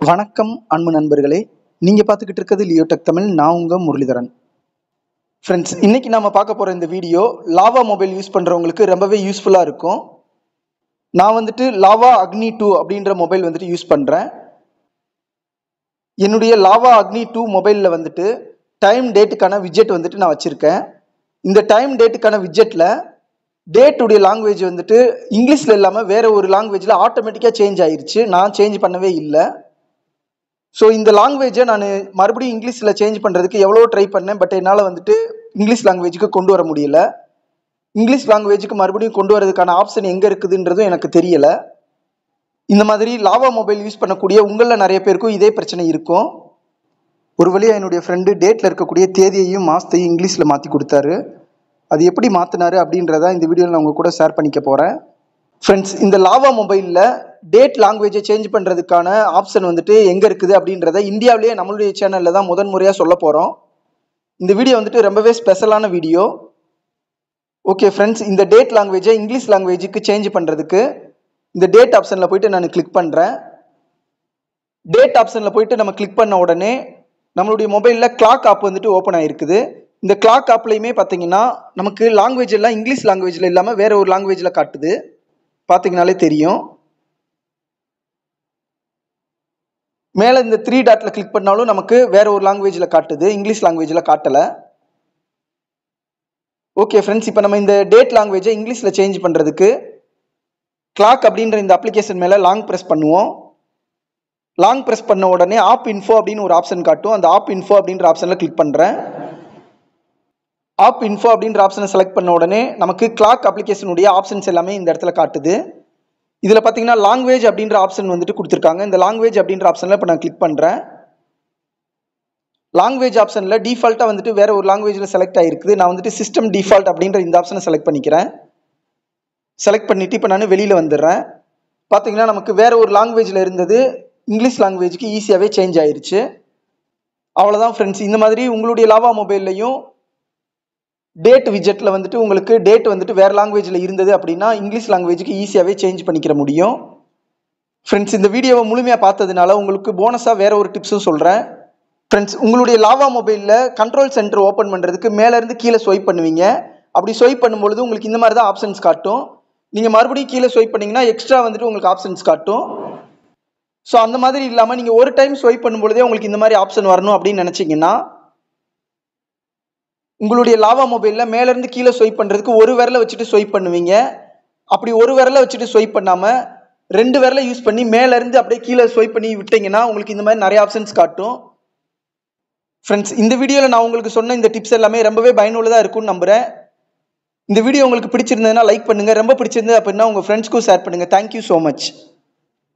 வணக்கம் அன்பு நண்பர்களே, நீங்கள் பார்த்துக்கிட்டு இருக்கிறது லியோடெக் தமிழ். நான் உங்கள் முரளிதரன். ஃப்ரெண்ட்ஸ், இன்னைக்கு நாம பார்க்க போகிற இந்த வீடியோ லாவா மொபைல் யூஸ் பண்ணுறவங்களுக்கு ரொம்பவே யூஸ்ஃபுல்லாக இருக்கும். நான் லாவா அக்னி 2 அப்படின்ற மொபைல் யூஸ் பண்ணுறேன். என்னுடைய லாவா அக்னி 2 மொபைலில் டைம் டேட்டுக்கான விஜெட் நான் வச்சுருக்கேன். இந்த டைம் டேட்டுக்கான விஜெட்டில் டேட்டுடைய லாங்குவேஜ் இங்கிலீஷில் இல்லாமல் வேற ஒரு லாங்குவேஜில் ஆட்டோமேட்டிக்காக சேஞ்ச் ஆயிடுச்சு. நான் சேஞ்ச் பண்ணவே இல்லை. ஸோ இந்த லாங்குவேஜை நான் மறுபடியும் இங்கிலீஷில் சேஞ்ச் பண்ணுறதுக்கு எவ்வளோ ட்ரை பண்ணேன். பட் என்னால் இங்கிலீஷ் லாங்குவேஜுக்கு கொண்டு வர முடியல. இங்கிலீஷ் லாங்குவேஜுக்கு மறுபடியும் கொண்டு வரதுக்கான ஆப்ஷன் எங்கே இருக்குதுன்றதும் எனக்கு தெரியலை. இந்த மாதிரி லாவா மொபைல் யூஸ் பண்ணக்கூடிய உங்களில் நிறைய பேருக்கும் இதே பிரச்சனை இருக்கும். ஒரு வழியாக என்னுடைய ஃப்ரெண்டு டேட்டில் இருக்கக்கூடிய தேதியையும் மாதத்தையும் இங்கிலீஷில் மாற்றி கொடுத்தாரு. அது எப்படி மாற்றினாரு அப்படின்றத இந்த வீடியோவில் நான் உங்கள் கூட ஷேர் பண்ணிக்க போகிறேன். ஃப்ரெண்ட்ஸ், இந்த லாவா மொபைலில் டேட் லாங்குவேஜை சேஞ்ச் பண்ணுறதுக்கான ஆப்ஷன் எங்கே இருக்குது அப்படின்றத இந்தியாவிலேயே நம்மளுடைய சேனலில் தான் முதன்முறையாக சொல்ல போகிறோம். இந்த வீடியோ ரொம்பவே ஸ்பெஷலான வீடியோ. ஓகே ஃப்ரெண்ட்ஸ், இந்த டேட் லாங்குவேஜை இங்கிலீஷ் லாங்குவேஜுக்கு சேஞ்ச் பண்ணுறதுக்கு இந்த டேட் ஆப்ஷனில் போயிட்டு நான் கிளிக் பண்ணுறேன். டேட் ஆப்ஷனில் போயிட்டு நம்ம கிளிக் பண்ண உடனே நம்மளுடைய மொபைலில் கிளாக் ஆப் ஓப்பன் ஆகிருக்குது. இந்த கிளாக் ஆப்லையுமே பார்த்தீங்கன்னா நமக்கு லாங்குவேஜ் எல்லாம் இங்கிலீஷ் லாங்குவேஜில் இல்லாமல் வேற ஒரு லாங்குவேஜில் காட்டுது. பார்த்தீங்கனாலே தெரியும். மேலே இந்த 3 டாட்ல கிளிக் பண்ணாலும் நமக்கு வேற ஒரு லாங்குவேஜில் காட்டுது, இங்கிலீஷ் லாங்குவேஜில் காட்டலை. ஓகே ஃப்ரெண்ட்ஸ், இப்போ நம்ம இந்த டேட் லாங்குவேஜை இங்கிலீஷில் சேஞ்ச் பண்ணுறதுக்கு கிளாக் அப்படின்ற இந்த அப்ளிகேஷன் மேலே லாங் ப்ரெஸ் பண்ணுவோம். லாங் ப்ரெஸ் பண்ண உடனே ஆப் இன்ஃபோ அப்படின்னு ஒரு ஆப்ஷன் காட்டும். அந்த ஆப் இன்ஃபோ அப்படின்ற ஆப்ஷனில் கிளிக் பண்ணுறேன். ஆப் இன்ஃபோ அப்படின்ற ஆப்ஷனை செலக்ட் பண்ண உடனே நமக்கு கிளாக் அப்ளிகேஷனுடைய ஆப்ஷன்ஸ் எல்லாமே இந்த இடத்துல காட்டுது. இதில் பார்த்தீங்கன்னா லாங்குவேஜ் அப்படின்ற ஆப்ஷன் கொடுத்துருக்காங்க. இந்த லாங்குவேஜ் அப்படின்ற ஆப்ஷனில் இப்போ நான் கிளிக் பண்ணுறேன். லாங்குவேஜ் ஆப்ஷனில் டிஃபால்ட்டாக வேற ஒரு லாங்குவேஜில் செலக்ட் ஆகிருக்குது. நான் சிஸ்டம் டிஃபால்ட் அப்படின்ற இந்த ஆப்ஷனை செலக்ட் பண்ணிக்கிறேன். செலக்ட் பண்ணிவிட்டு இப்போ நான் வெளியில் வந்துடுறேன். பார்த்தீங்கன்னா நமக்கு வேற ஒரு லாங்குவேஜில் இருந்தது இங்கிலீஷ் லாங்குவேஜுக்கு ஈஸியாகவே சேஞ்ச் ஆயிடுச்சு. அவ்வளோதான் ஃப்ரெண்ட்ஸ். இந்த மாதிரி உங்களுடைய லாவா மொபைல்லையும் டேட் விஜெட்டில் உங்களுக்கு டேட் வேற லாங்குவேஜில் இருந்தது அப்படின்னா இங்கிலீஷ் லாங்குவேஜுக்கு ஈஸியாகவே சேஞ்ச் பண்ணிக்கிற முடியும். ஃப்ரெண்ட்ஸ், இந்த வீடியோவை முழுமையாக பார்த்ததுனால உங்களுக்கு போனஸாக வேற ஒரு டிப்ஸும் சொல்கிறேன். ஃப்ரெண்ட்ஸ், உங்களுடைய லாவா மொபைலில் கண்ட்ரோல் சென்டர் ஓப்பன் பண்ணுறதுக்கு மேலேருந்து கீழே ஸ்வைப் பண்ணுவீங்க. அப்படி ஸ்வைப் பண்ணும்பொழுது உங்களுக்கு இந்த மாதிரி தான் ஆப்ஷன்ஸ் காட்டும். நீங்கள் மறுபடியும் கீழே ஸ்வைப் பண்ணிங்கன்னா எக்ஸ்ட்ரா உங்களுக்கு ஆப்ஷன்ஸ் காட்டும். ஸோ அந்த மாதிரி இல்லாமல் நீங்கள் ஒரு டைம் ஸ்வைப் பண்ணும்பொழுதே உங்களுக்கு இந்த மாதிரி ஆப்ஷன் வரணும் அப்படின்னு நினச்சிங்கன்னா உங்களுடைய லாவா மொபைலில் மேலேருந்து கீழே ஸ்வைப் பண்ணுறதுக்கு ஒரு விரலை வச்சுட்டு ஸ்வைப் பண்ணுவீங்க. அப்படி ஒரு விரலை வச்சுட்டு ஸ்வைப் பண்ணாமல் 2 விரலை யூஸ் பண்ணி மேலேருந்து அப்படியே கீழே ஸ்வைப் பண்ணி விட்டீங்கன்னா உங்களுக்கு இந்த மாதிரி நிறைய ஆப்ஷன்ஸ் காட்டும். ஃப்ரெண்ட்ஸ், இந்த வீடியோவில் நான் உங்களுக்கு சொன்ன இந்த டிப்ஸ் எல்லாமே ரொம்பவே பயனுள்ளதாக இருக்கும்னு நம்புகிறேன். இந்த வீடியோ உங்களுக்கு பிடிச்சிருந்ததுன்னா லைக் பண்ணுங்கள். ரொம்ப பிடிச்சிருந்தது அப்படின்னா உங்கள் ஃப்ரெண்ட்ஸ்க்கும் ஷேர் பண்ணுங்கள். Thank you so much.